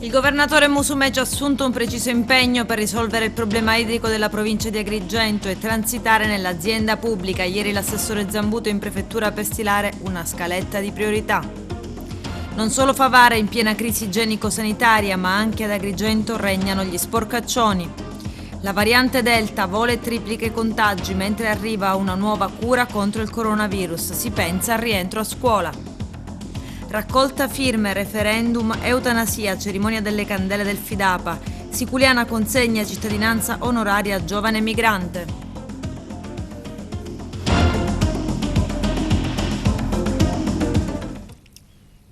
Il governatore Musumeci ha assunto un preciso impegno per risolvere il problema idrico della provincia di Agrigento e transitare nell'azienda pubblica. Ieri l'assessore Zambuto in prefettura per stilare una scaletta di priorità. Non solo Favara è in piena crisi igienico-sanitaria, ma anche ad Agrigento regnano gli sporcaccioni. La variante Delta vola e triplica i contagi mentre arriva una nuova cura contro il coronavirus. Si pensa al rientro a scuola. Raccolta firme, referendum, eutanasia, cerimonia delle candele del Fidapa. Siculiana consegna cittadinanza onoraria a giovane migrante.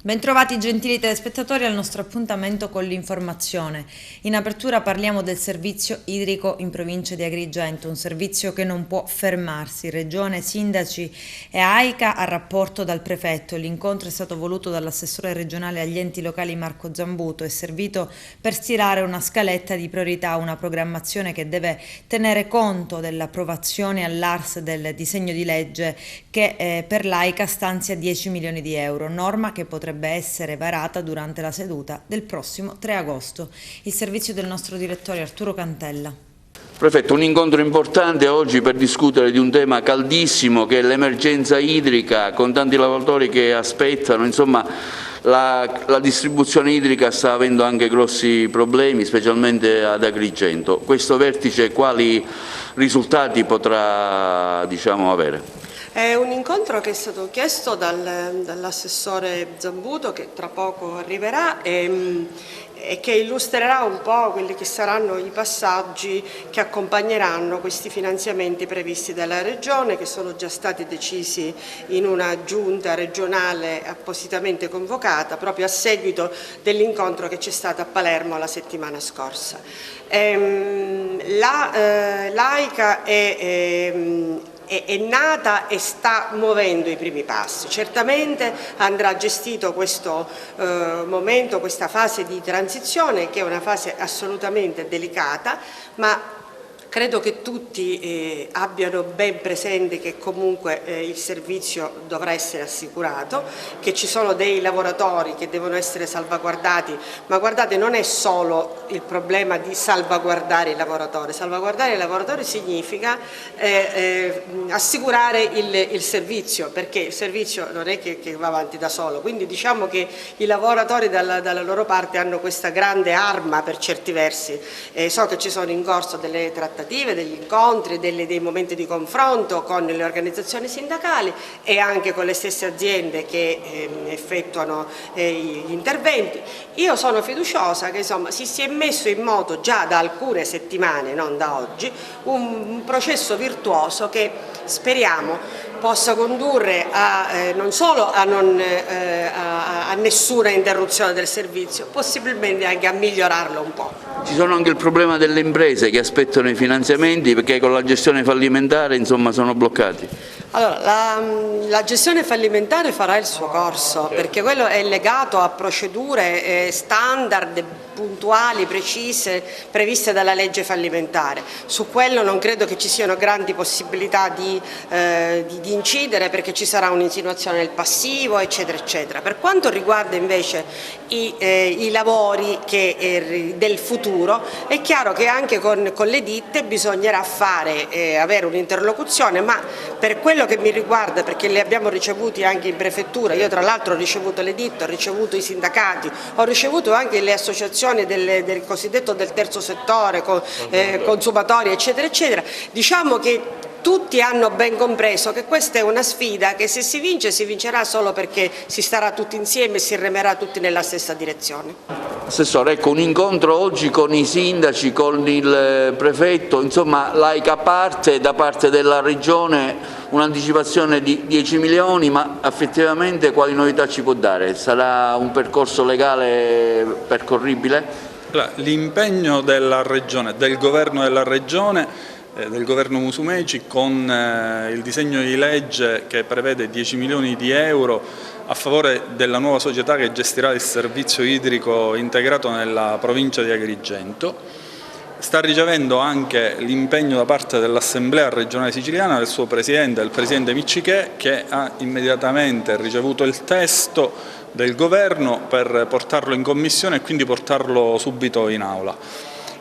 Bentrovati gentili telespettatori al nostro appuntamento con l'informazione. In apertura parliamo del servizio idrico in provincia di Agrigento, un servizio che non può fermarsi. Regione, sindaci e AICA a rapporto dal prefetto. L'incontro è stato voluto dall'assessore regionale agli enti locali Marco Zambuto e servito per stilare una scaletta di priorità, una programmazione che deve tenere conto dell'approvazione all'ARS del disegno di legge che per l'AICA stanzia 10 milioni di euro, norma che potrebbe essere varata durante la seduta del prossimo 3 agosto. Il servizio del nostro direttore Arturo Cantella. Prefetto, un incontro importante oggi per discutere di un tema caldissimo che è l'emergenza idrica, con tanti lavoratori che aspettano, insomma la distribuzione idrica sta avendo anche grossi problemi, specialmente ad Agrigento. Questo vertice quali risultati potrà avere? È un incontro che è stato chiesto dall'assessore Zambuto, che tra poco arriverà e che illustrerà un po' quelli che saranno i passaggi che accompagneranno questi finanziamenti previsti dalla Regione, che sono già stati decisi in una giunta regionale appositamente convocata proprio a seguito dell'incontro che c'è stato a Palermo la settimana scorsa. L'AICA è nata e sta muovendo i primi passi. Certamente andrà gestito questo momento, questa fase di transizione, che è una fase assolutamente delicata, ma credo che tutti abbiano ben presente che comunque il servizio dovrà essere assicurato, che ci sono dei lavoratori che devono essere salvaguardati, ma guardate, non è solo il problema di salvaguardare il lavoratore significa assicurare il servizio, perché il servizio non è che va avanti da solo, quindi diciamo che i lavoratori dalla loro parte hanno questa grande arma per certi versi. So che ci sono in corso delle trattative, degli incontri, dei momenti di confronto con le organizzazioni sindacali e anche con le stesse aziende che effettuano gli interventi. Io sono fiduciosa che si sia messo in moto già da alcune settimane, non da oggi, un processo virtuoso che speriamo possa condurre non solo a nessuna interruzione del servizio, possibilmente anche a migliorarlo un po'. Ci sono anche il problema delle imprese che aspettano i finanziamenti perché con la gestione fallimentare sono bloccati. Allora, la gestione fallimentare farà il suo corso, perché quello è legato a procedure standard, puntuali, precise, previste dalla legge fallimentare. Su quello non credo che ci siano grandi possibilità di incidere, perché ci sarà un'insinuazione del passivo, eccetera, eccetera. Per quanto riguarda invece i lavori del futuro, è chiaro che anche con le ditte bisognerà avere un'interlocuzione, ma per quello che mi riguarda, perché li abbiamo ricevuti anche in prefettura, io tra l'altro ho ricevuto le ditte, ho ricevuto i sindacati, ho ricevuto anche le associazioni del cosiddetto del terzo settore, consumatori, eccetera, eccetera, diciamo che tutti hanno ben compreso che questa è una sfida che se si vince si vincerà solo perché si starà tutti insieme e si remerà tutti nella stessa direzione. Assessore, ecco, un incontro oggi con i sindaci, con il prefetto, l'AICA parte da parte della Regione un'anticipazione di 10 milioni, ma effettivamente quali novità ci può dare? Sarà un percorso legale percorribile? L'impegno della Regione, del Governo della Regione, del Governo Musumeci, con il disegno di legge che prevede 10 milioni di euro a favore della nuova società che gestirà il servizio idrico integrato nella provincia di Agrigento, sta ricevendo anche l'impegno da parte dell'Assemblea regionale siciliana, del suo Presidente, del Presidente Miccichè, che ha immediatamente ricevuto il testo del Governo per portarlo in Commissione e quindi portarlo subito in Aula.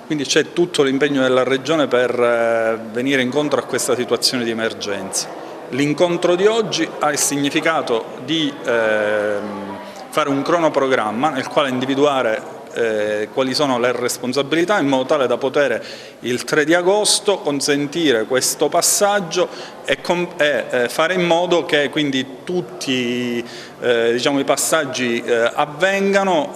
Quindi c'è tutto l'impegno della Regione per venire incontro a questa situazione di emergenza. L'incontro di oggi ha il significato di fare un cronoprogramma nel quale individuare quali sono le responsabilità, in modo tale da poter il 3 di agosto consentire questo passaggio e fare in modo che quindi tutti i passaggi avvengano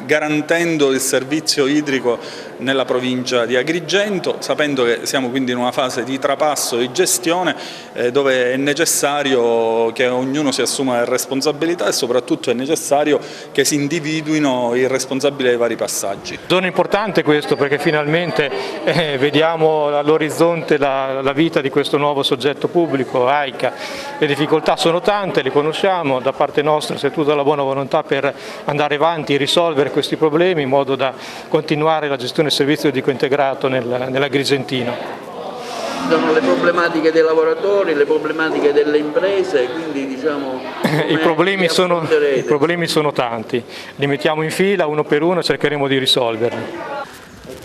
garantendo il servizio idrico nella provincia di Agrigento, sapendo che siamo quindi in una fase di trapasso di gestione dove è necessario che ognuno si assuma le responsabilità e soprattutto è necessario che si individuino i responsabili dei vari passaggi. Zona importante questo, perché finalmente vediamo all'orizzonte la vita di questo nuovo soggetto pubblico, AICA. Le difficoltà sono tante, le conosciamo, da parte nostra c'è tutta la buona volontà per andare avanti e risolvere questi problemi in modo da continuare la gestione del servizio idrico integrato nell'Agrigentino. Sono le problematiche dei lavoratori, le problematiche delle imprese, quindi diciamo i problemi sono tanti, li mettiamo in fila uno per uno e cercheremo di risolverli.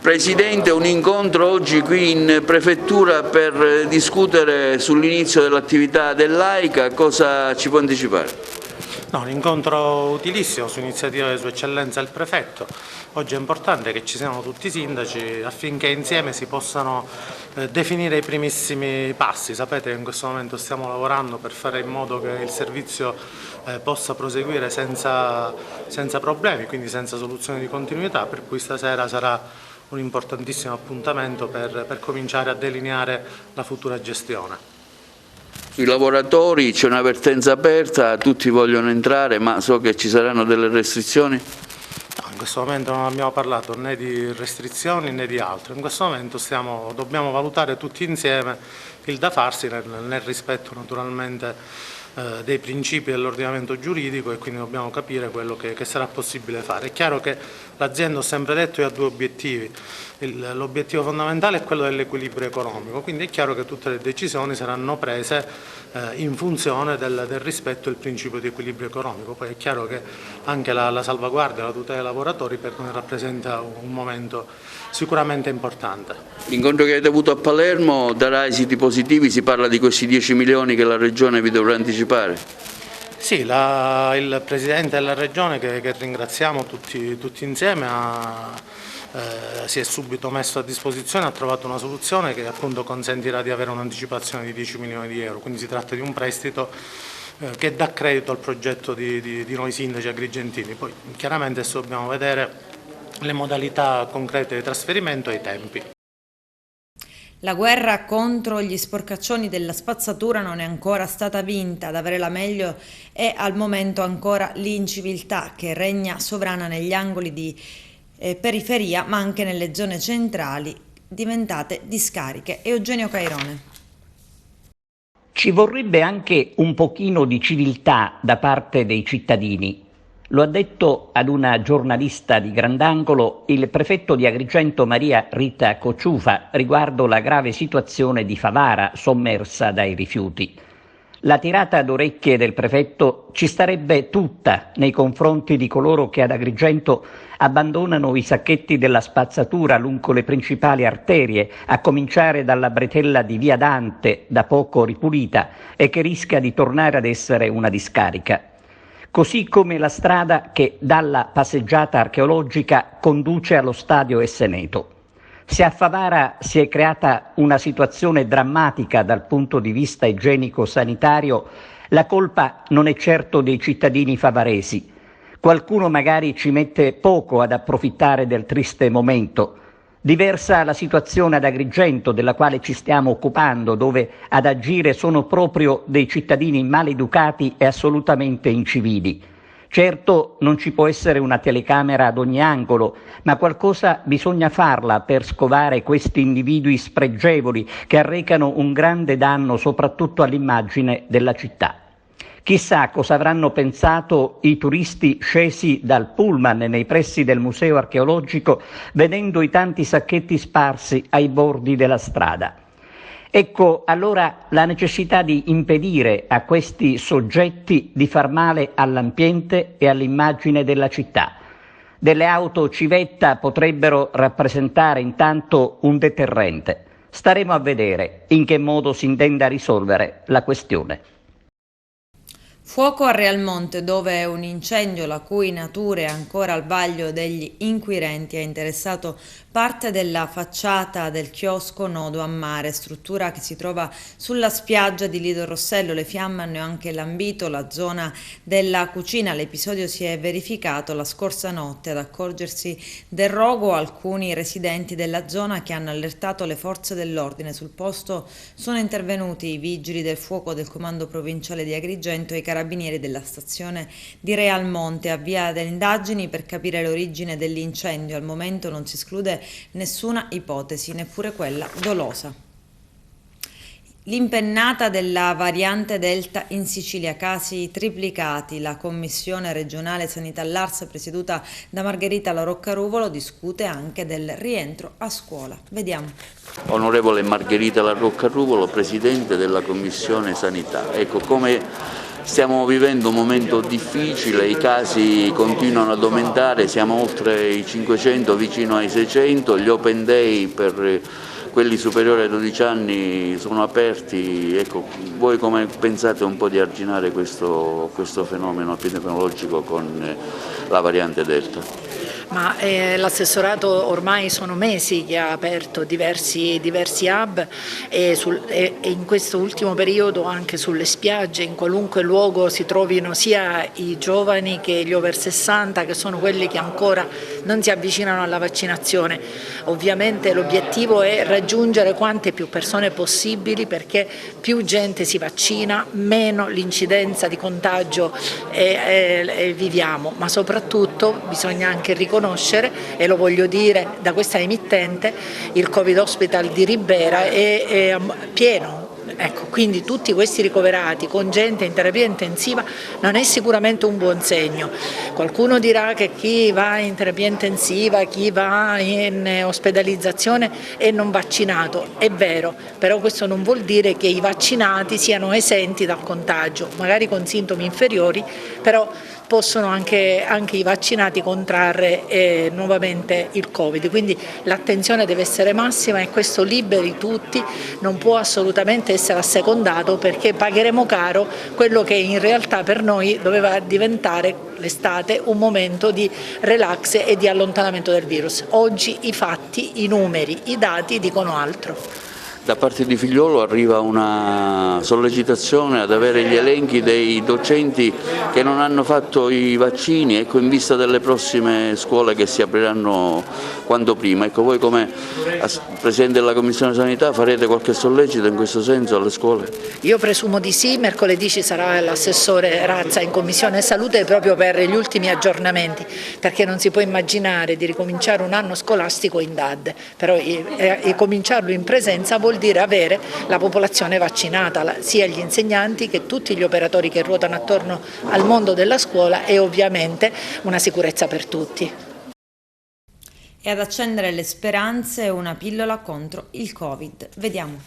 Presidente, un incontro oggi qui in Prefettura per discutere sull'inizio dell'attività dell'AICA, cosa ci può anticipare? No, un incontro utilissimo su iniziativa di Sua Eccellenza il Prefetto. Oggi è importante che ci siano tutti i sindaci affinché insieme si possano definire i primissimi passi. Sapete che in questo momento stiamo lavorando per fare in modo che il servizio possa proseguire senza problemi, quindi senza soluzioni di continuità, per cui stasera sarà un importantissimo appuntamento per cominciare a delineare la futura gestione. Sui lavoratori c'è un'avvertenza aperta, tutti vogliono entrare, ma so che ci saranno delle restrizioni? No, in questo momento non abbiamo parlato né di restrizioni né di altro, in questo momento dobbiamo valutare tutti insieme il da farsi nel rispetto naturalmente dei principi dell'ordinamento giuridico, e quindi dobbiamo capire quello che sarà possibile fare. È chiaro che l'azienda, ho sempre detto, ha due obiettivi. L'obiettivo fondamentale è quello dell'equilibrio economico, quindi è chiaro che tutte le decisioni saranno prese in funzione del rispetto del principio di equilibrio economico. Poi è chiaro che anche la salvaguardia, la tutela dei lavoratori per noi rappresenta un momento sicuramente importante. L'incontro che avete avuto a Palermo darà esiti positivi, si parla di questi 10 milioni che la Regione vi dovrà anticipare? Sì, il Presidente della Regione, che ringraziamo tutti insieme, si è subito messo a disposizione, ha trovato una soluzione che appunto consentirà di avere un'anticipazione di 10 milioni di euro, quindi si tratta di un prestito che dà credito al progetto di noi sindaci agrigentini. Poi chiaramente adesso dobbiamo vedere le modalità concrete di trasferimento e i tempi. La guerra contro gli sporcaccioni della spazzatura non è ancora stata vinta. Ad avere la meglio è al momento ancora l'inciviltà che regna sovrana negli angoli di periferia, ma anche nelle zone centrali diventate discariche. Eugenio Cairone. Ci vorrebbe anche un pochino di civiltà da parte dei cittadini. Lo ha detto ad una giornalista di grandangolo il prefetto di Agrigento Maria Rita Cocciufa riguardo la grave situazione di Favara sommersa dai rifiuti. La tirata d'orecchie del prefetto ci starebbe tutta nei confronti di coloro che ad Agrigento abbandonano i sacchetti della spazzatura lungo le principali arterie, a cominciare dalla bretella di Via Dante, da poco ripulita, e che rischia di tornare ad essere una discarica. Così come la strada che dalla passeggiata archeologica conduce allo stadio Esseneto. Se a Favara si è creata una situazione drammatica dal punto di vista igienico-sanitario, la colpa non è certo dei cittadini favaresi. Qualcuno magari ci mette poco ad approfittare del triste momento. Diversa la situazione ad Agrigento, della quale ci stiamo occupando, dove ad agire sono proprio dei cittadini maleducati e assolutamente incivili. Certo non ci può essere una telecamera ad ogni angolo, ma qualcosa bisogna farla per scovare questi individui spregevoli che arrecano un grande danno soprattutto all'immagine della città. Chissà cosa avranno pensato i turisti scesi dal pullman nei pressi del museo archeologico vedendo i tanti sacchetti sparsi ai bordi della strada. Ecco allora la necessità di impedire a questi soggetti di far male all'ambiente e all'immagine della città. Delle auto civetta potrebbero rappresentare intanto un deterrente. Staremo a vedere in che modo si intenda risolvere la questione. Fuoco a Realmonte, dove un incendio la cui natura è ancora al vaglio degli inquirenti ha interessato parte della facciata del chiosco Nodo a Mare, struttura che si trova sulla spiaggia di Lido Rossello. Le fiamme hanno anche lambito la zona della cucina. L'episodio si è verificato la scorsa notte. Ad accorgersi del rogo alcuni residenti della zona che hanno allertato le forze dell'ordine. Sul posto sono intervenuti i vigili del fuoco del comando provinciale di Agrigento e i carabinieri della stazione di Realmonte. Avvia delle indagini per capire l'origine dell'incendio. Al momento non si esclude nessuna ipotesi, neppure quella dolosa. L'impennata della variante Delta in Sicilia, casi triplicati. La Commissione regionale sanità all'ARS, presieduta da Margherita La Roccaruvolo, discute anche del rientro a scuola. Vediamo. Onorevole Margherita La Roccaruvolo, Presidente della Commissione Sanità. Ecco, come stiamo vivendo un momento difficile, i casi continuano ad aumentare, siamo oltre i 500, vicino ai 600, gli open day per quelli superiori ai 12 anni sono aperti. Ecco, voi come pensate un po' di arginare questo fenomeno epidemiologico con la variante Delta? Ma l'assessorato ormai sono mesi che ha aperto diversi hub e in questo ultimo periodo anche sulle spiagge, in qualunque luogo si trovino sia i giovani che gli over 60, che sono quelli che ancora non si avvicinano alla vaccinazione. Ovviamente l'obiettivo è raggiungere quante più persone possibili, perché più gente si vaccina, meno l'incidenza di contagio viviamo, ma soprattutto bisogna anche riconoscere, e lo voglio dire da questa emittente, il Covid Hospital di Ribera è pieno. Ecco, quindi tutti questi ricoverati con gente in terapia intensiva non è sicuramente un buon segno. Qualcuno dirà che chi va in terapia intensiva, chi va in ospedalizzazione è non vaccinato. È vero, però questo non vuol dire che i vaccinati siano esenti dal contagio, magari con sintomi inferiori, però possono anche i vaccinati contrarre nuovamente il Covid, quindi l'attenzione deve essere massima e questo liberi tutti, non può assolutamente essere assecondato, perché pagheremo caro quello che in realtà per noi doveva diventare l'estate un momento di relax e di allontanamento del virus. Oggi i fatti, i numeri, i dati dicono altro. Da parte di Figliuolo arriva una sollecitazione ad avere gli elenchi dei docenti che non hanno fatto i vaccini, ecco, in vista delle prossime scuole che si apriranno quanto prima. Ecco, voi come Presidente della Commissione Sanità farete qualche sollecito in questo senso alle scuole? Io presumo di sì, mercoledì ci sarà l'assessore Razza in Commissione Salute proprio per gli ultimi aggiornamenti, perché non si può immaginare di ricominciare un anno scolastico in DAD, però cominciarlo in presenza vuol dire avere la popolazione vaccinata, sia gli insegnanti che tutti gli operatori che ruotano attorno al mondo della scuola, e ovviamente una sicurezza per tutti. E ad accendere le speranze una pillola contro il Covid. Vediamo.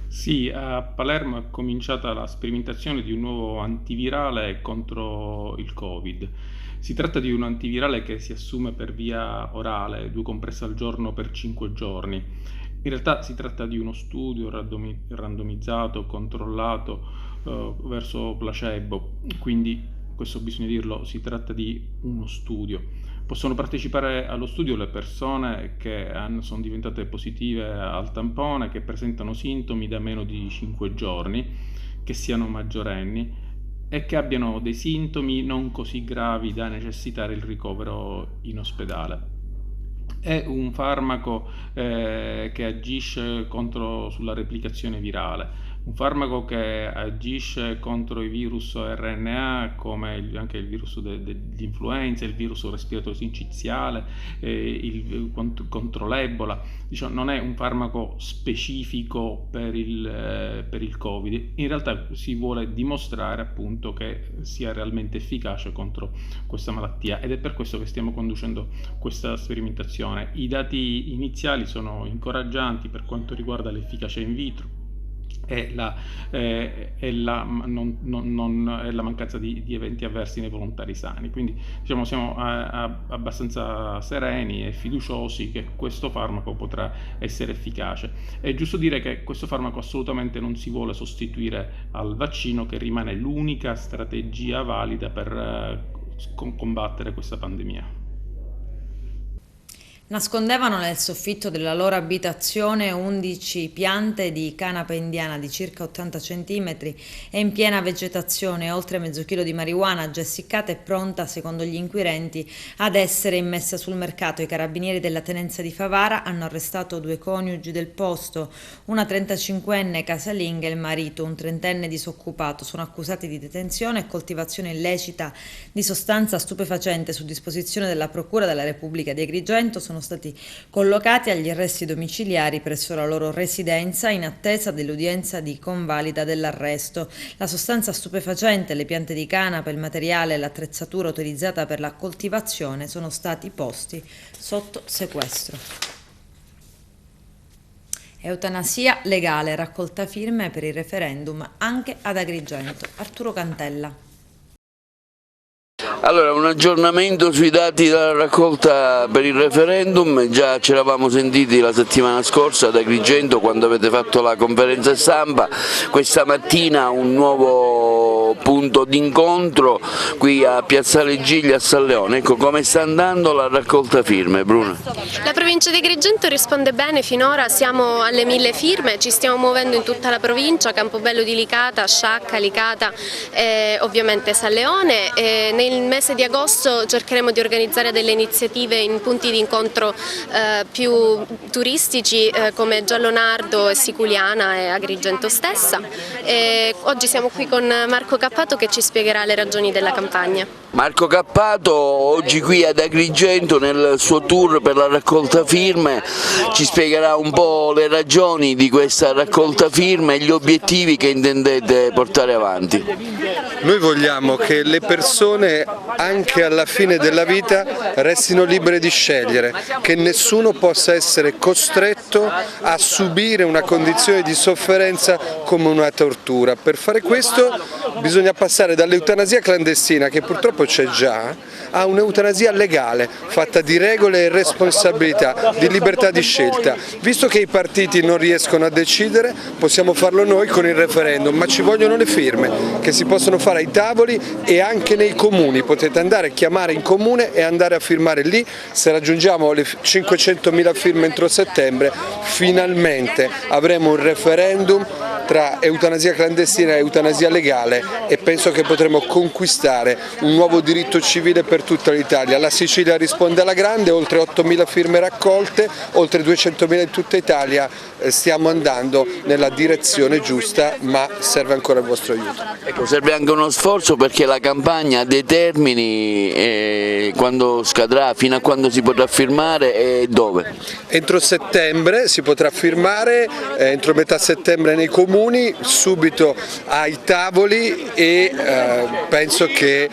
Sì, a Palermo è cominciata la sperimentazione di un nuovo antivirale contro il Covid. Si tratta di un antivirale che si assume per via orale, 2 compresse al giorno per 5 giorni. In realtà si tratta di uno studio randomizzato, controllato verso placebo, quindi questo bisogna dirlo, si tratta di uno studio. Possono partecipare allo studio le persone che sono diventate positive al tampone, che presentano sintomi da meno di 5 giorni, che siano maggiorenni e che abbiano dei sintomi non così gravi da necessitare il ricovero in ospedale. È un farmaco che agisce sulla replicazione virale, un farmaco che agisce contro i virus RNA come anche il virus dell'influenza, il virus respiratorio sinciziale, contro l'Ebola. Diciamo, non è un farmaco specifico per il Covid, in realtà si vuole dimostrare appunto che sia realmente efficace contro questa malattia, ed è per questo che stiamo conducendo questa sperimentazione. I dati iniziali sono incoraggianti per quanto riguarda l'efficacia in vitro e la mancanza di eventi avversi nei volontari sani, quindi diciamo, siamo abbastanza sereni e fiduciosi che questo farmaco potrà essere efficace. È giusto dire che questo farmaco assolutamente non si vuole sostituire al vaccino, che rimane l'unica strategia valida per combattere questa pandemia. Nascondevano nel soffitto della loro abitazione 11 piante di canapa indiana di circa 80 cm e in piena vegetazione, oltre mezzo chilo di marijuana già essiccata e pronta, secondo gli inquirenti, ad essere immessa sul mercato. I carabinieri della tenenza di Favara hanno arrestato 2 coniugi del posto, una 35enne casalinga e il marito, un 30enne disoccupato. Sono accusati di detenzione e coltivazione illecita di sostanza stupefacente. Su disposizione della Procura della Repubblica di Agrigento sono stati collocati agli arresti domiciliari presso la loro residenza in attesa dell'udienza di convalida dell'arresto. La sostanza stupefacente, le piante di canapa, il materiale e l'attrezzatura utilizzata per la coltivazione sono stati posti sotto sequestro. Eutanasia legale, raccolta firme per il referendum anche ad Agrigento. Arturo Cantella. Allora, un aggiornamento sui dati della raccolta per il referendum. Già ci eravamo sentiti la settimana scorsa ad Agrigento quando avete fatto la conferenza stampa. Questa mattina un nuovo punto d'incontro qui a Piazzale Giglia a San Leone. Ecco, come sta andando la raccolta firme, Bruno? La provincia di Agrigento risponde bene, finora siamo alle 1000 firme, ci stiamo muovendo in tutta la provincia, Campobello di Licata, Sciacca, Licata e ovviamente San Leone. Nel mese di agosto cercheremo di organizzare delle iniziative in punti di incontro più turistici come Giallonardo e Siculiana e Agrigento stessa. Oggi siamo qui con Marco Cappato che ci spiegherà le ragioni della campagna. Marco Cappato oggi qui ad Agrigento nel suo tour per la raccolta firme ci spiegherà un po' le ragioni di questa raccolta firme e gli obiettivi che intendete portare avanti. Noi vogliamo che le persone anche alla fine della vita restino libere di scegliere, che nessuno possa essere costretto a subire una condizione di sofferenza come una tortura. Per fare questo bisogna passare dall'eutanasia clandestina, che purtroppo c'è già, a un'eutanasia legale, fatta di regole e responsabilità, di libertà di scelta. Visto che i partiti non riescono a decidere, possiamo farlo noi con il referendum, ma ci vogliono le firme, che si possono fare ai tavoli e anche nei comuni. Potete andare a chiamare in comune e andare a firmare lì. Se raggiungiamo le 500.000 firme entro settembre, finalmente avremo un referendum tra eutanasia clandestina e eutanasia legale e penso che potremo conquistare un nuovo diritto civile per tutta l'Italia. La Sicilia risponde alla grande, oltre 8.000 firme raccolte, oltre 200.000 in tutta Italia. Stiamo andando nella direzione giusta, ma serve ancora il vostro aiuto. Ecco, serve anche uno sforzo perché la campagna determini quando scadrà, fino a quando si potrà firmare e dove? Entro settembre si potrà firmare, entro metà settembre nei comuni, subito ai tavoli e penso che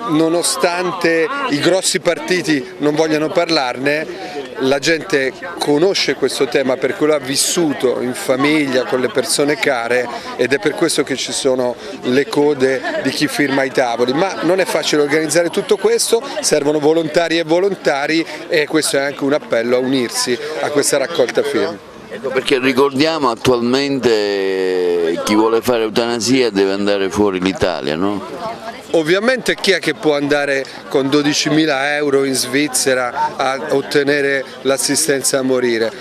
nonostante i grossi partiti non vogliano parlarne, la gente conosce questo tema perché lo ha vissuto in famiglia con le persone care ed è per questo che ci sono le code di chi firma ai tavoli, ma non è facile organizzare tutto questo, servono volontari e volontari e questo è anche un appello a unirsi a questa raccolta firme. Ecco perché ricordiamo attualmente chi vuole fare eutanasia deve andare fuori l'Italia, no? Ovviamente chi è che può andare con 12.000 euro in Svizzera a ottenere l'assistenza a morire?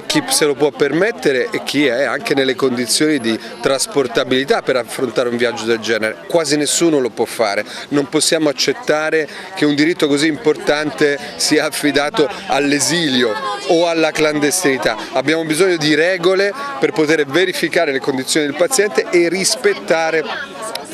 chi se lo può permettere e chi è anche nelle condizioni di trasportabilità per affrontare un viaggio del genere. Quasi nessuno lo può fare, non possiamo accettare che un diritto così importante sia affidato all'esilio o alla clandestinità. Abbiamo bisogno di regole per poter verificare le condizioni del paziente e rispettare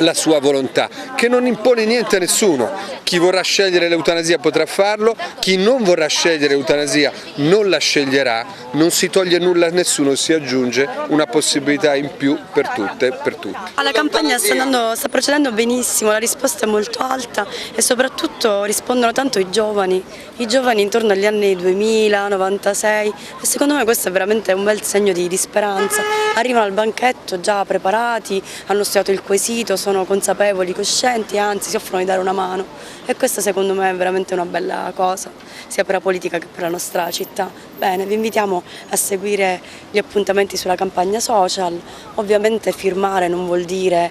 la sua volontà, che non impone niente a nessuno. Chi vorrà scegliere l'eutanasia potrà farlo, chi non vorrà scegliere l'eutanasia non la sceglierà, non si toglie nulla a nessuno, si aggiunge una possibilità in più per tutte e per tutti. La campagna sta procedendo benissimo, la risposta è molto alta e soprattutto rispondono tanto i giovani intorno agli anni 2000, 96 e secondo me questo è veramente un bel segno di speranza. Arrivano al banchetto già preparati, hanno studiato il quesito, sono consapevoli, coscienti e anzi si offrono di dare una mano e questa secondo me è veramente una bella cosa, sia per la politica che per la nostra città. Bene, vi invitiamo a seguire gli appuntamenti sulla campagna social, ovviamente firmare non vuol dire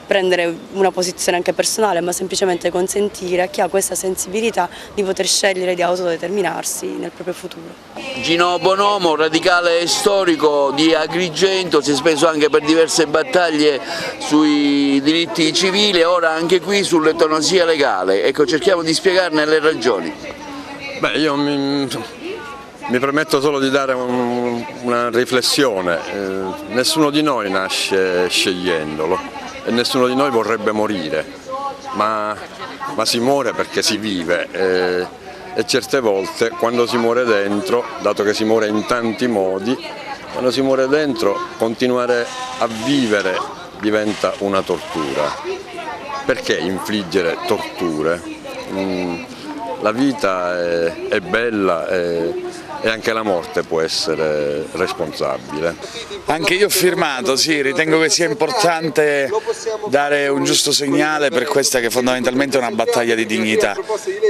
prendere una posizione anche personale, ma semplicemente consentire a chi ha questa sensibilità di poter scegliere di autodeterminarsi nel proprio futuro. Gino Bonomo, radicale e storico di Agrigento, si è speso anche per diverse battaglie sui diritti civili e ora anche qui sull'eutanasia legale. Ecco, cerchiamo di spiegarne le ragioni. Beh, io mi permetto solo di dare una riflessione. Nessuno di noi nasce scegliendolo e nessuno di noi vorrebbe morire, ma si muore perché si vive e certe volte quando si muore dentro, dato che si muore in tanti modi, quando si muore dentro continuare a vivere diventa una tortura. Perché infliggere torture? La vita è bella e anche la morte può essere responsabile. Anche io ho firmato, sì, ritengo che sia importante dare un giusto segnale per questa che fondamentalmente è una battaglia di dignità,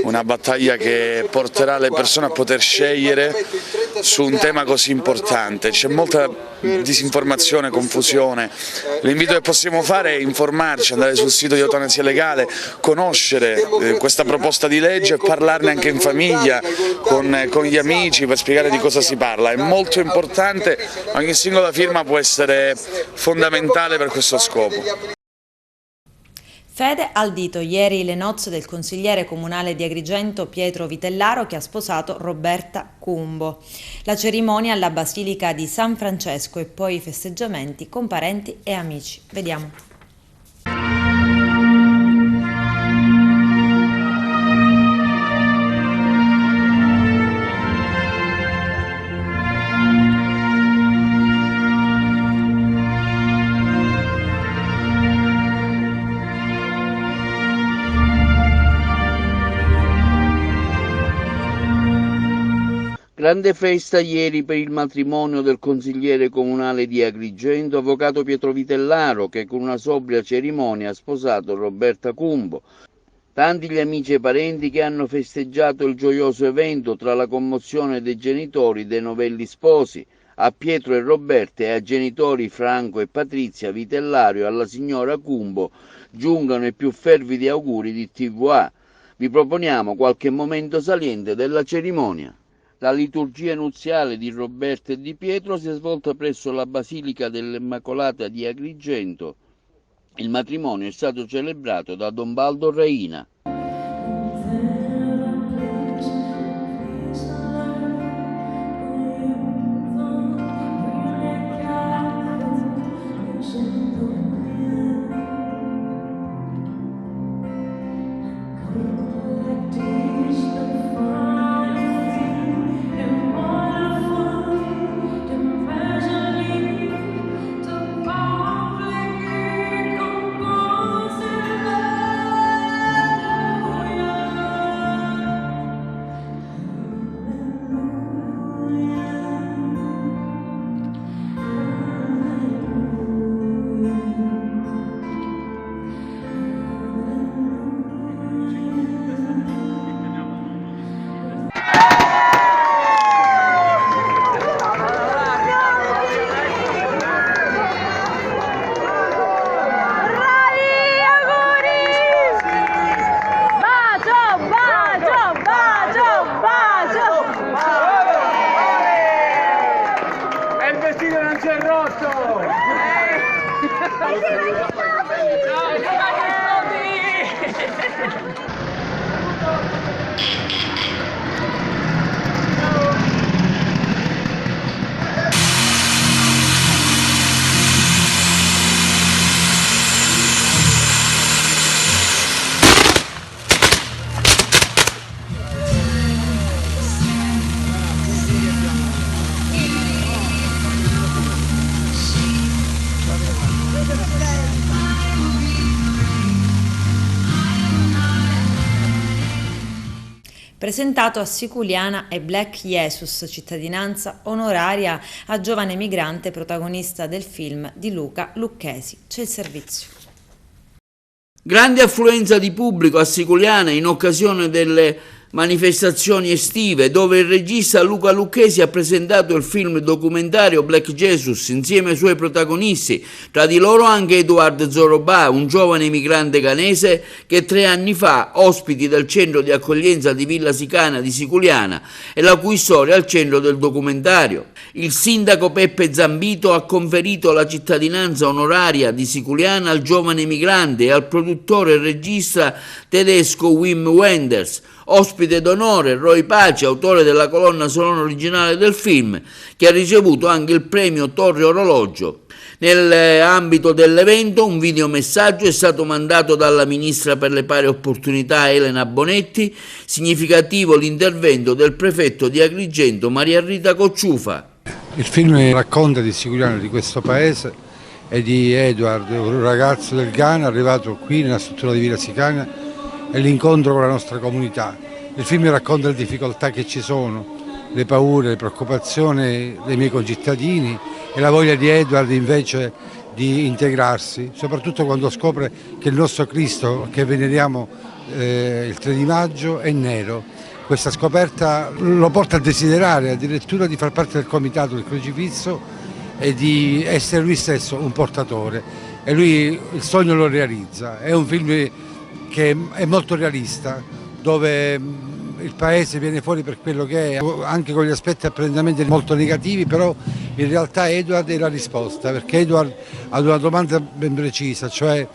una battaglia che porterà le persone a poter scegliere su un tema così importante. C'è molta disinformazione, confusione. L'invito che possiamo fare è informarci, andare sul sito di Eutanasia Legale, conoscere questa proposta di legge e parlarne anche in famiglia, con gli amici, per spiegare di cosa si parla. È molto importante, ogni singola firma può essere fondamentale per questo scopo. Fede al dito, ieri le nozze del consigliere comunale di Agrigento Pietro Vitellaro che ha sposato Roberta Cumbo. La cerimonia alla Basilica di San Francesco e poi i festeggiamenti con parenti e amici. Vediamo. Grande festa ieri per il matrimonio del consigliere comunale di Agrigento, avvocato Pietro Vitellaro, che con una sobria cerimonia ha sposato Roberta Cumbo. Tanti gli amici e parenti che hanno festeggiato il gioioso evento tra la commozione dei genitori dei novelli sposi. A Pietro e Roberta e ai genitori Franco e Patrizia Vitellaro e alla signora Cumbo giungano i più fervidi auguri di TVA. Vi proponiamo qualche momento saliente della cerimonia. La liturgia nuziale di Roberta e di Pietro si è svolta presso la Basilica dell'Immacolata di Agrigento. Il matrimonio è stato celebrato da Don Baldo Reina. presentato a Siculiana e Black Jesus, cittadinanza onoraria a giovane migrante protagonista del film di Luca Lucchesi. C'è il servizio. Grande affluenza di pubblico a Siculiana in occasione delle manifestazioni estive, dove il regista Luca Lucchesi ha presentato il film documentario Black Jesus insieme ai suoi protagonisti, tra di loro anche Edward Zorobà, un giovane migrante ghanese che 3 anni fa, ospiti del centro di accoglienza di Villa Sicana di Siculiana, e la cui storia è al centro del documentario. Il sindaco Peppe Zambito ha conferito la cittadinanza onoraria di Siculiana al giovane migrante e al produttore e regista tedesco Wim Wenders. Ospite d'onore Roy Pace, autore della colonna sonora originale del film, che ha ricevuto anche il premio Torre Orologio. Nell'ambito dell'evento un videomessaggio è stato mandato dalla ministra per le pari opportunità Elena Bonetti, significativo l'intervento del prefetto di Agrigento Maria Rita Cocciufa. Il film racconta di Siculiana, di questo paese, e di Edward, un ragazzo del Ghana arrivato qui nella struttura di Villa Sicana, e l'incontro con la nostra comunità. Il film racconta le difficoltà che ci sono, le paure, le preoccupazioni dei miei concittadini e la voglia di Edward invece di integrarsi, soprattutto quando scopre che il nostro Cristo che veneriamo il 3 di maggio è nero. Questa scoperta lo porta a desiderare addirittura di far parte del comitato del crocifisso e di essere lui stesso un portatore, e lui il sogno lo realizza. È un film che è molto realista, dove il paese viene fuori per quello che è, anche con gli aspetti apparentemente molto negativi, però in realtà Edward è la risposta, perché Edward ha una domanda ben precisa, cioè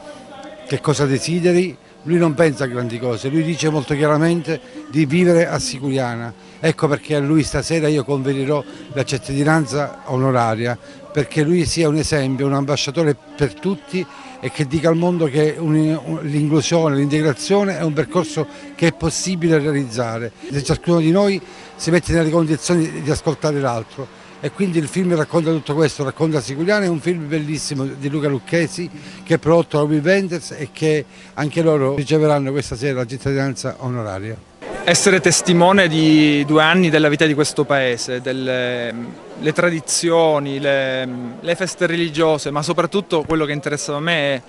che cosa desideri. Lui non pensa a grandi cose, lui dice molto chiaramente di vivere a Siculiana. Ecco perché a lui stasera io conferirò la cittadinanza onoraria, perché lui sia un esempio, un ambasciatore per tutti, e che dica al mondo che l'inclusione, l'integrazione è un percorso che è possibile realizzare, se ciascuno di noi si mette nelle condizioni di ascoltare l'altro. E quindi il film racconta tutto questo, racconta Siculiana. È un film bellissimo di Luca Lucchesi che è prodotto da Wim Wenders e che anche loro riceveranno questa sera la cittadinanza onoraria. Essere testimone di 2 anni della vita di questo paese, le tradizioni, le feste religiose, ma soprattutto quello che interessava a me è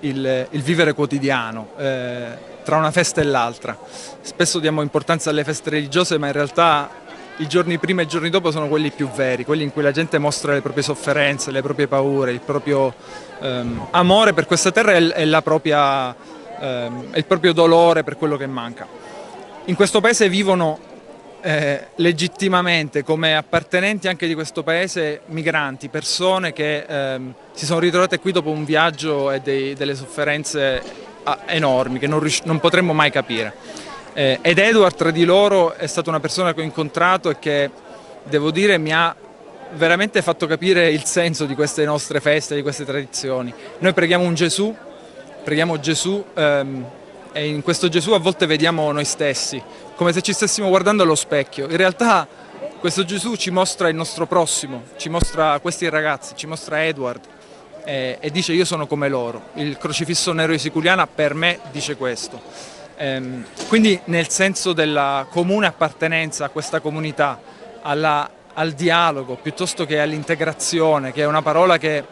il vivere quotidiano tra una festa e l'altra. Spesso diamo importanza alle feste religiose, ma in realtà i giorni prima e i giorni dopo sono quelli più veri, quelli in cui la gente mostra le proprie sofferenze, le proprie paure, il proprio amore per questa terra e il proprio dolore per quello che manca. In questo paese vivono legittimamente, come appartenenti anche di questo paese, migranti, persone che si sono ritrovate qui dopo un viaggio e delle sofferenze enormi che non potremmo mai capire. Ed Edward, tra di loro, è stata una persona che ho incontrato e che, devo dire, mi ha veramente fatto capire il senso di queste nostre feste, di queste tradizioni. Noi preghiamo Gesù e in questo Gesù a volte vediamo noi stessi, come se ci stessimo guardando allo specchio. In realtà questo Gesù ci mostra il nostro prossimo, ci mostra questi ragazzi, ci mostra Edward e dice: io sono come loro. Il crocifisso nero di Siculiana per me dice questo. Quindi nel senso della comune appartenenza a questa comunità, al dialogo piuttosto che all'integrazione, che è una parola che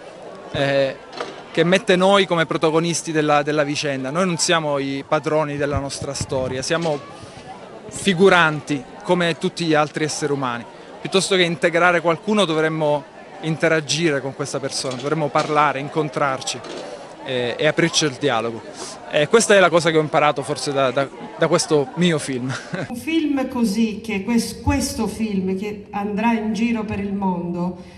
mette noi come protagonisti della vicenda. Noi non siamo i padroni della nostra storia, siamo figuranti come tutti gli altri esseri umani. Piuttosto che integrare qualcuno dovremmo interagire con questa persona, dovremmo parlare, incontrarci e aprirci al dialogo. Questa è la cosa che ho imparato forse da questo mio film. Un film così, che questo film che andrà in giro per il mondo,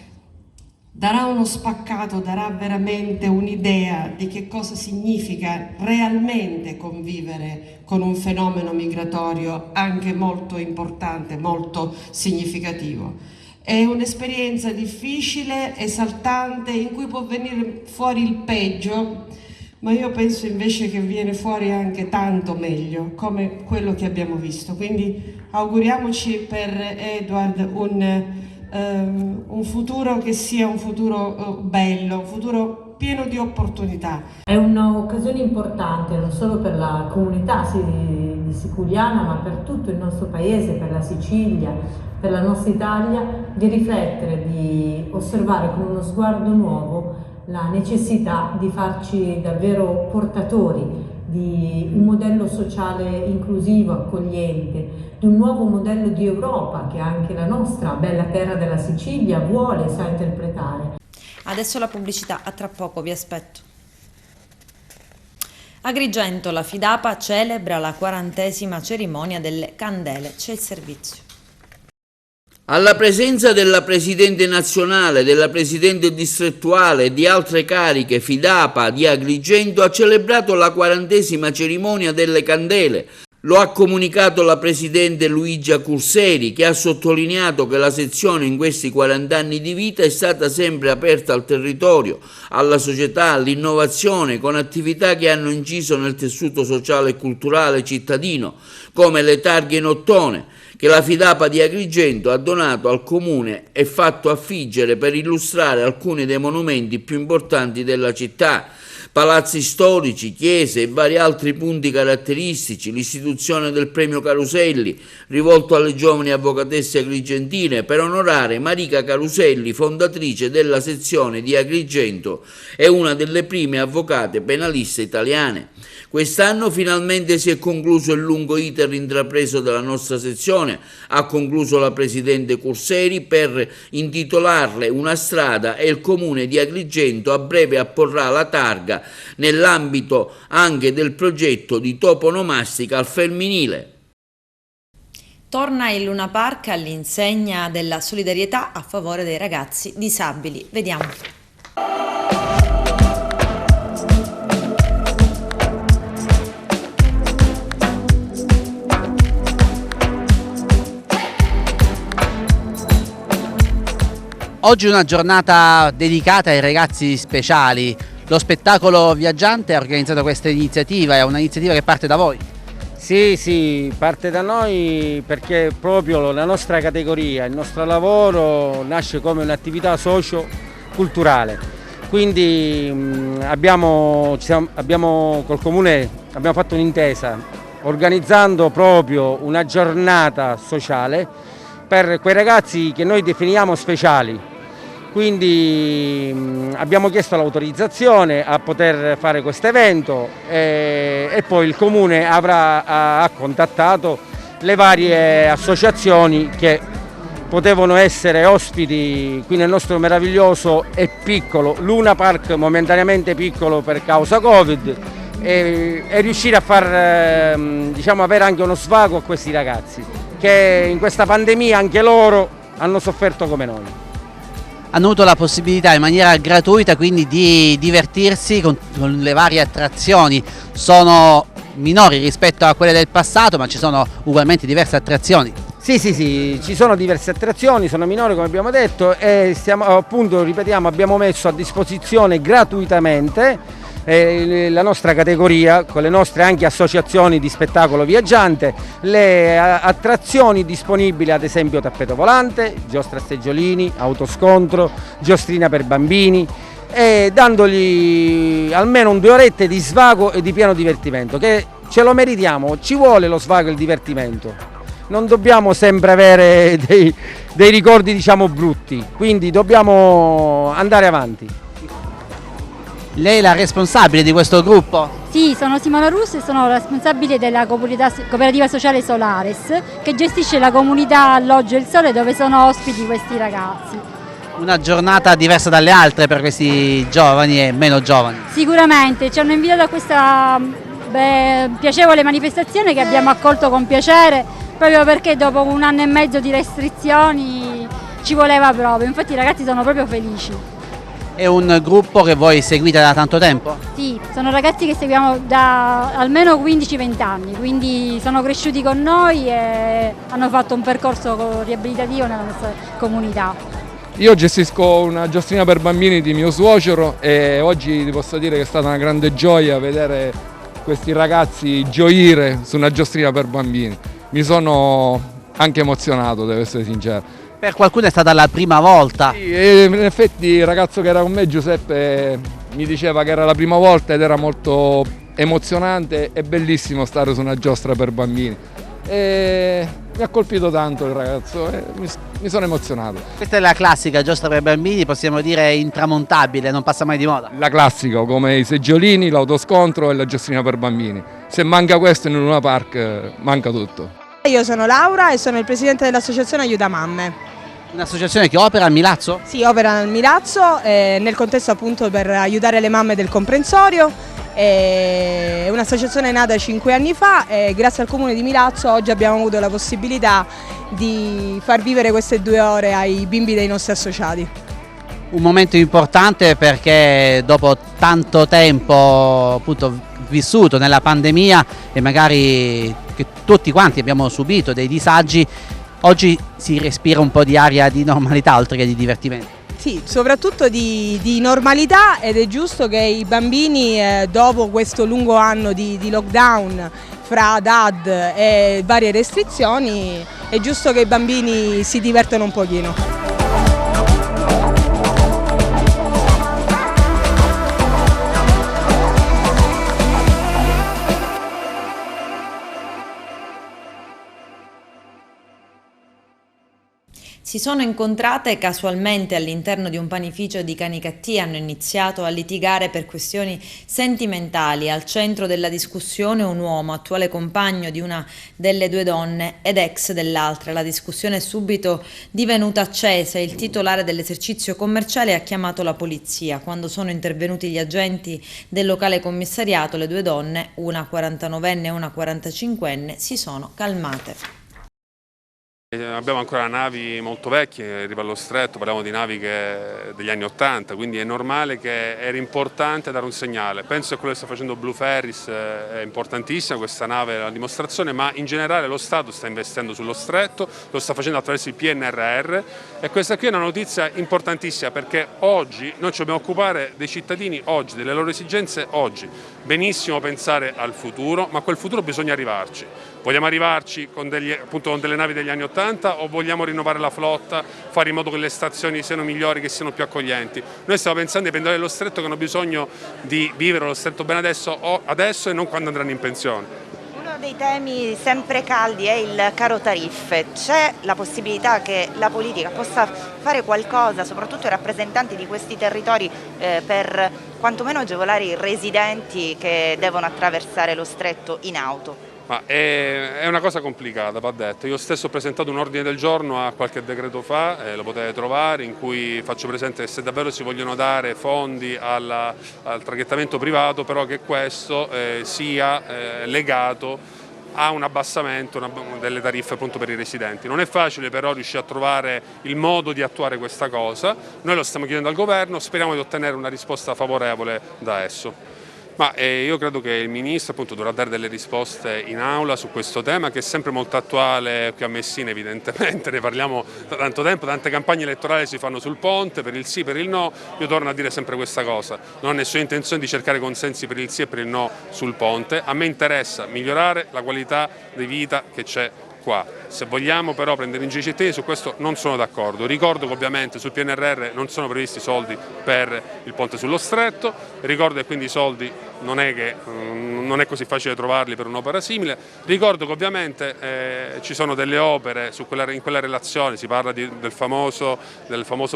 darà uno spaccato, darà veramente un'idea di che cosa significa realmente convivere con un fenomeno migratorio anche molto importante, molto significativo. È un'esperienza difficile, esaltante, in cui può venire fuori il peggio, ma io penso invece che viene fuori anche tanto meglio, come quello che abbiamo visto. Quindi auguriamoci per Edward un futuro che sia un futuro bello, un futuro pieno di opportunità. È un'occasione importante non solo per la comunità di siculiana, ma per tutto il nostro paese, per la Sicilia, per la nostra Italia, di riflettere, di osservare con uno sguardo nuovo la necessità di farci davvero portatori di un modello sociale inclusivo, accogliente, di un nuovo modello di Europa che anche la nostra bella terra della Sicilia vuole e sa interpretare. Adesso la pubblicità, a tra poco, vi aspetto. Agrigento, la Fidapa celebra la 40ª cerimonia delle candele. C'è il servizio. Alla presenza della Presidente nazionale, della Presidente distrettuale e di altre cariche, Fidapa di Agrigento ha celebrato la 40ª cerimonia delle candele. Lo ha comunicato la Presidente Luigia Curseri, che ha sottolineato che la sezione in questi 40 anni di vita è stata sempre aperta al territorio, alla società, all'innovazione, con attività che hanno inciso nel tessuto sociale e culturale cittadino, come le targhe nottone, che la Fidapa di Agrigento ha donato al Comune e fatto affiggere per illustrare alcuni dei monumenti più importanti della città, palazzi storici, chiese e vari altri punti caratteristici, l'istituzione del premio Caruselli, rivolto alle giovani avvocatesse agrigentine per onorare Marica Caruselli, fondatrice della sezione di Agrigento e una delle prime avvocate penaliste italiane. Quest'anno finalmente si è concluso il lungo iter intrapreso dalla nostra sezione, ha concluso la Presidente Curseri, per intitolarle una strada e il Comune di Agrigento a breve apporrà la targa nell'ambito anche del progetto di toponomastica al femminile. Torna il Luna Park all'insegna della solidarietà a favore dei ragazzi disabili. Vediamo. Oggi è una giornata dedicata ai ragazzi speciali. Lo spettacolo viaggiante ha organizzato questa iniziativa, è un'iniziativa che parte da voi? Sì, parte da noi perché proprio la nostra categoria, il nostro lavoro nasce come un'attività socio-culturale. Quindi abbiamo col Comune fatto un'intesa organizzando proprio una giornata sociale per quei ragazzi che noi definiamo speciali. Quindi abbiamo chiesto l'autorizzazione a poter fare questo evento e poi il Comune ha contattato le varie associazioni che potevano essere ospiti qui nel nostro meraviglioso e piccolo Luna Park, momentaneamente piccolo per causa Covid, e riuscire a far avere anche uno svago a questi ragazzi che in questa pandemia anche loro hanno sofferto come noi. Hanno avuto la possibilità in maniera gratuita quindi di divertirsi con le varie attrazioni. Sono minori rispetto a quelle del passato, ma ci sono ugualmente diverse attrazioni. Sì, ci sono diverse attrazioni, sono minori come abbiamo detto e abbiamo messo a disposizione gratuitamente la nostra categoria, con le nostre anche associazioni di spettacolo viaggiante, le attrazioni disponibili, ad esempio tappeto volante, giostra a seggiolini, autoscontro, giostrina per bambini, e dandogli almeno 2 orette di svago e di pieno divertimento, che ce lo meritiamo, ci vuole lo svago e il divertimento. Non dobbiamo sempre avere dei ricordi brutti, quindi dobbiamo andare avanti. Lei è la responsabile di questo gruppo? Sì, sono Simona Russo e sono responsabile della cooperativa sociale Solares, che gestisce la comunità Alloggio Il Sole, dove sono ospiti questi ragazzi. Una giornata diversa dalle altre per questi giovani e meno giovani? Sicuramente, ci hanno invitato a questa piacevole manifestazione che abbiamo accolto con piacere, proprio perché dopo 1 anno e mezzo di restrizioni ci voleva proprio, infatti i ragazzi sono proprio felici. È un gruppo che voi seguite da tanto tempo? Sì, sono ragazzi che seguiamo da almeno 15-20 anni, quindi sono cresciuti con noi e hanno fatto un percorso riabilitativo nella nostra comunità. Io gestisco una giostrina per bambini di mio suocero e oggi ti posso dire che è stata una grande gioia vedere questi ragazzi gioire su una giostrina per bambini. Mi sono anche emozionato, devo essere sincero. Per qualcuno è stata la prima volta. Sì, in effetti il ragazzo che era con me, Giuseppe, mi diceva che era la prima volta ed era molto emozionante e bellissimo stare su una giostra per bambini. E mi ha colpito tanto il ragazzo e mi sono emozionato. Questa è la classica giostra per bambini, possiamo dire intramontabile, non passa mai di moda. La classica, come i seggiolini, l'autoscontro e la giostrina per bambini. Se manca questo in Luna Park, manca tutto. Io sono Laura e sono il presidente dell'associazione Aiuta Mamme. Un'associazione che opera a Milazzo? Sì, opera a Milazzo nel contesto appunto per aiutare le mamme del comprensorio. È un'associazione nata 5 anni fa e grazie al comune di Milazzo oggi abbiamo avuto la possibilità di far vivere queste 2 ore ai bimbi dei nostri associati. Un momento importante perché dopo tanto tempo appunto vissuto nella pandemia e magari che tutti quanti abbiamo subito dei disagi, oggi si respira un po' di aria di normalità oltre che di divertimento. Sì, soprattutto di normalità, ed è giusto che i bambini dopo questo lungo anno di lockdown fra DAD e varie restrizioni, è giusto che i bambini si divertano un pochino. Si sono incontrate casualmente all'interno di un panificio di Canicattì, hanno iniziato a litigare per questioni sentimentali. Al centro della discussione un uomo, attuale compagno di una delle 2 donne ed ex dell'altra. La discussione è subito divenuta accesa e il titolare dell'esercizio commerciale ha chiamato la polizia. Quando sono intervenuti gli agenti del locale commissariato, le 2 donne, una 49enne e una 45enne, si sono calmate. Abbiamo ancora navi molto vecchie, in riva allo stretto, parliamo di navi degli anni 80, quindi è normale che era importante dare un segnale. Penso che quello che sta facendo Blue Ferries è importantissimo, questa nave è la dimostrazione, ma in generale lo Stato sta investendo sullo stretto, lo sta facendo attraverso il PNRR e questa qui è una notizia importantissima perché oggi noi ci dobbiamo occupare dei cittadini oggi, delle loro esigenze oggi. Benissimo pensare al futuro, ma a quel futuro bisogna arrivarci. Vogliamo arrivarci con delle navi degli anni 80 o vogliamo rinnovare la flotta, fare in modo che le stazioni siano migliori, che siano più accoglienti? Noi stiamo pensando ai pendolari dello stretto che hanno bisogno di vivere lo stretto bene adesso e non quando andranno in pensione. Uno dei temi sempre caldi è il caro tariffe. C'è la possibilità che la politica possa fare qualcosa, soprattutto i rappresentanti di questi territori, per quantomeno agevolare i residenti che devono attraversare lo stretto in auto? Ma è una cosa complicata, va detto. Io stesso ho presentato un ordine del giorno a qualche decreto fa, lo potete trovare, in cui faccio presente che se davvero si vogliono dare fondi al traghettamento privato, però che questo sia legato a un abbassamento delle tariffe appunto per i residenti. Non è facile però riuscire a trovare il modo di attuare questa cosa, noi lo stiamo chiedendo al governo, speriamo di ottenere una risposta favorevole da esso. Ma io credo che il Ministro appunto dovrà dare delle risposte in aula su questo tema che è sempre molto attuale qui a Messina evidentemente, ne parliamo da tanto tempo, tante campagne elettorali si fanno sul ponte, per il sì, per il no, io torno a dire sempre questa cosa, non ho nessuna intenzione di cercare consensi per il sì e per il no sul ponte, a me interessa migliorare la qualità di vita che c'è qua. Se vogliamo però prendere in giro i cittadini su questo non sono d'accordo. Ricordo che ovviamente sul PNRR non sono previsti soldi per il ponte sullo stretto, ricordo che quindi i soldi non è così facile trovarli per un'opera simile, ricordo che ovviamente ci sono delle opere in quella relazione, si parla del famoso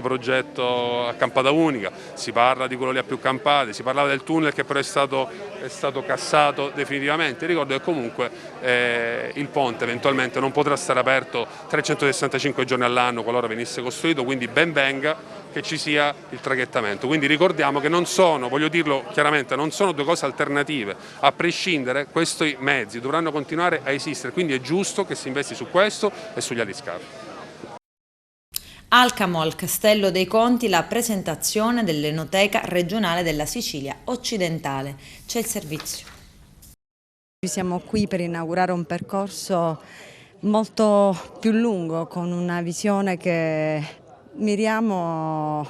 progetto a campata unica, si parla di quello lì a più campate, si parlava del tunnel che però è stato cassato definitivamente, ricordo che comunque il ponte eventualmente non potrà stare aperto 365 giorni all'anno qualora venisse costruito, quindi ben venga che ci sia il traghettamento. Quindi ricordiamo che non sono, voglio dirlo chiaramente, non sono 2 cose alternative, a prescindere questi mezzi dovranno continuare a esistere, quindi è giusto che si investi su questo e sugli aliscavi. Alcamo al Castello dei Conti la presentazione dell'Enoteca regionale della Sicilia occidentale. C'è il servizio. Siamo qui per inaugurare un percorso molto più lungo, con una visione che miriamo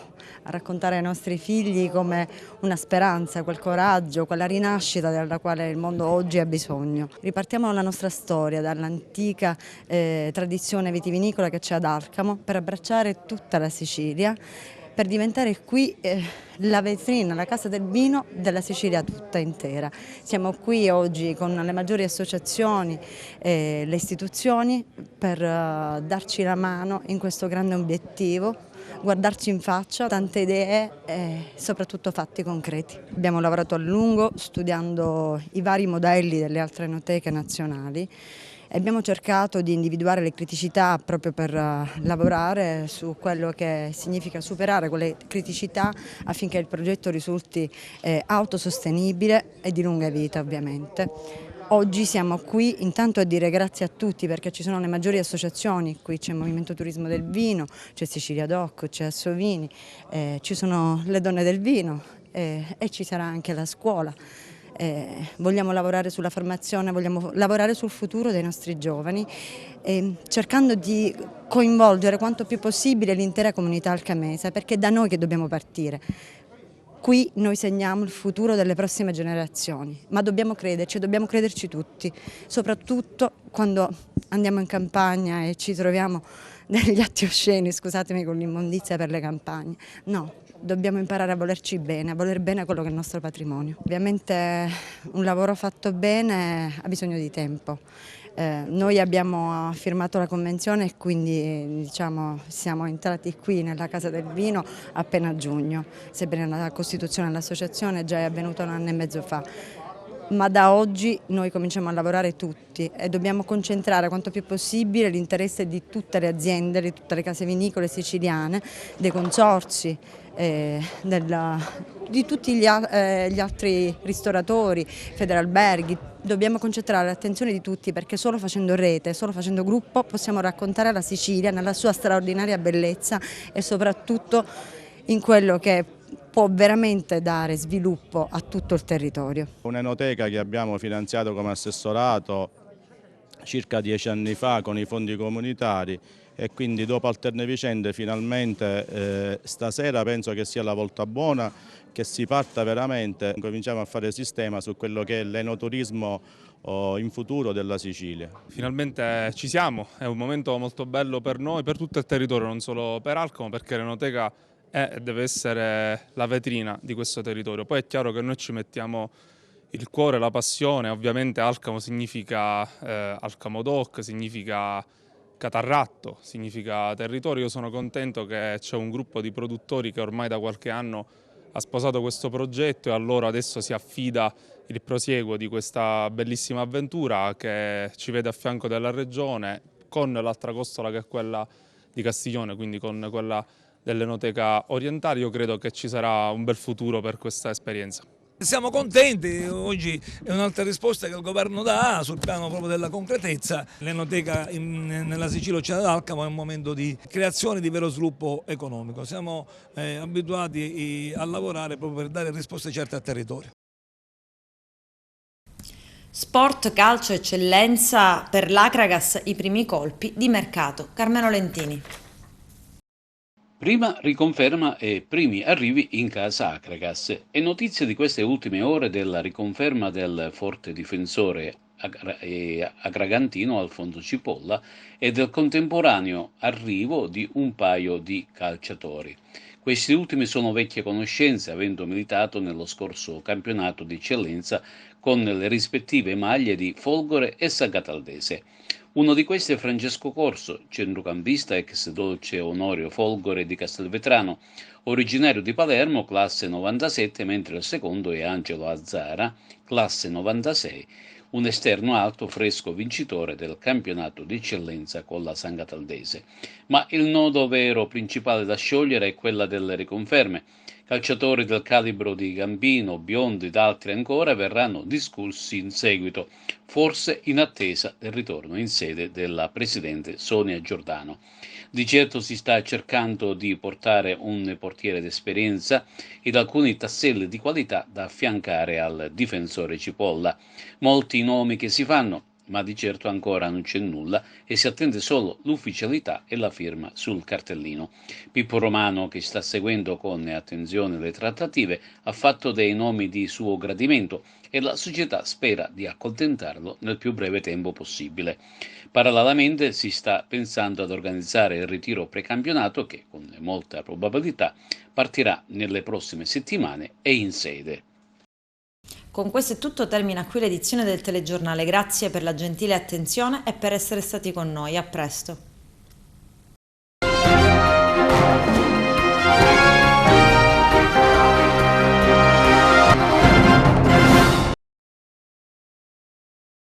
a raccontare ai nostri figli come una speranza, quel coraggio, quella rinascita della quale il mondo oggi ha bisogno. Ripartiamo dalla nostra storia, dall'antica tradizione vitivinicola che c'è ad Alcamo, per abbracciare tutta la Sicilia per diventare qui la vetrina, la casa del vino della Sicilia tutta intera. Siamo qui oggi con le maggiori associazioni, le istituzioni per darci la mano in questo grande obiettivo, guardarci in faccia, tante idee e soprattutto fatti concreti. Abbiamo lavorato a lungo studiando i vari modelli delle altre enoteche nazionali. Abbiamo cercato di individuare le criticità proprio per lavorare su quello che significa superare quelle criticità affinché il progetto risulti autosostenibile e di lunga vita ovviamente. Oggi siamo qui intanto a dire grazie a tutti perché ci sono le maggiori associazioni, qui c'è il Movimento Turismo del Vino, c'è Sicilia Doc, c'è Assovini, ci sono le donne del vino e ci sarà anche la scuola. Vogliamo lavorare sulla formazione, vogliamo lavorare sul futuro dei nostri giovani, cercando di coinvolgere quanto più possibile l'intera comunità alcamese, perché è da noi che dobbiamo partire. Qui noi segniamo il futuro delle prossime generazioni, ma dobbiamo crederci tutti, soprattutto quando andiamo in campagna e ci troviamo degli atti osceni, scusatemi, con l'immondizia per le campagne. No. Dobbiamo imparare a volerci bene, a voler bene quello che è il nostro patrimonio. Ovviamente un lavoro fatto bene ha bisogno di tempo. Noi abbiamo firmato la convenzione e quindi siamo entrati qui nella Casa del Vino appena a giugno, sebbene la costituzione dell'associazione già è avvenuta 1 anno e mezzo fa. Ma da oggi noi cominciamo a lavorare tutti e dobbiamo concentrare quanto più possibile l'interesse di tutte le aziende, di tutte le case vinicole siciliane, dei consorzi, di tutti gli altri ristoratori, Federalberghi. Dobbiamo concentrare l'attenzione di tutti perché solo facendo rete, solo facendo gruppo possiamo raccontare la Sicilia nella sua straordinaria bellezza e soprattutto in quello che può veramente dare sviluppo a tutto il territorio. Un'enoteca che abbiamo finanziato come assessorato circa 10 anni fa con i fondi comunitari e quindi dopo alterne vicende finalmente stasera penso che sia la volta buona, che si parta veramente, cominciamo a fare sistema su quello che è l'enoturismo in futuro della Sicilia. Finalmente ci siamo, è un momento molto bello per noi, per tutto il territorio, non solo per Alcamo, perché l'enoteca deve essere la vetrina di questo territorio. Poi è chiaro che noi ci mettiamo il cuore, la passione, ovviamente Alcamo significa Alcamo Doc, significa Catarratto, significa territorio. Io sono contento che c'è un gruppo di produttori che ormai da qualche anno ha sposato questo progetto e a loro adesso si affida il prosieguo di questa bellissima avventura che ci vede a fianco della regione con l'altra costola che è quella di Castiglione, quindi con quella dell'Enoteca Orientale. Io credo che ci sarà un bel futuro per questa esperienza. Siamo contenti, oggi è un'altra risposta che il governo dà sul piano proprio della concretezza. L'Enoteca nella Sicilia Occidentale d'Alcamo è un momento di creazione di vero sviluppo economico. Siamo abituati a lavorare proprio per dare risposte certe al territorio. Sport, calcio, eccellenza per l'Acragas, i primi colpi di mercato. Carmelo Lentini. Prima riconferma e primi arrivi in casa Acragas. È notizia di queste ultime ore della riconferma del forte difensore agragantino Alfonso Cipolla e del contemporaneo arrivo di un paio di calciatori. Questi ultimi sono vecchie conoscenze, avendo militato nello scorso campionato di eccellenza con le rispettive maglie di Folgore e Sagataldese. Uno di questi è Francesco Corso, centrocampista ex Dolce Onorio Folgore di Castelvetrano, originario di Palermo, classe 97, mentre il secondo è Angelo Azzara, classe 96, un esterno alto fresco vincitore del campionato di eccellenza con la Sangataldese. Ma il nodo vero principale da sciogliere è quella delle riconferme. Calciatori del calibro di Gambino, Biondi ed altri ancora verranno discussi in seguito, forse in attesa del ritorno in sede della presidente Sonia Giordano. Di certo si sta cercando di portare un portiere d'esperienza ed alcuni tasselli di qualità da affiancare al difensore Cipolla. Molti nomi che si fanno, ma di certo ancora non c'è nulla e si attende solo l'ufficialità e la firma sul cartellino. Pippo Romano, che sta seguendo con attenzione le trattative, ha fatto dei nomi di suo gradimento e la società spera di accontentarlo nel più breve tempo possibile. Parallelamente si sta pensando ad organizzare il ritiro precampionato che, con molta probabilità, partirà nelle prossime settimane e in sede. Con questo è tutto, termina qui l'edizione del telegiornale. Grazie per la gentile attenzione e per essere stati con noi. A presto.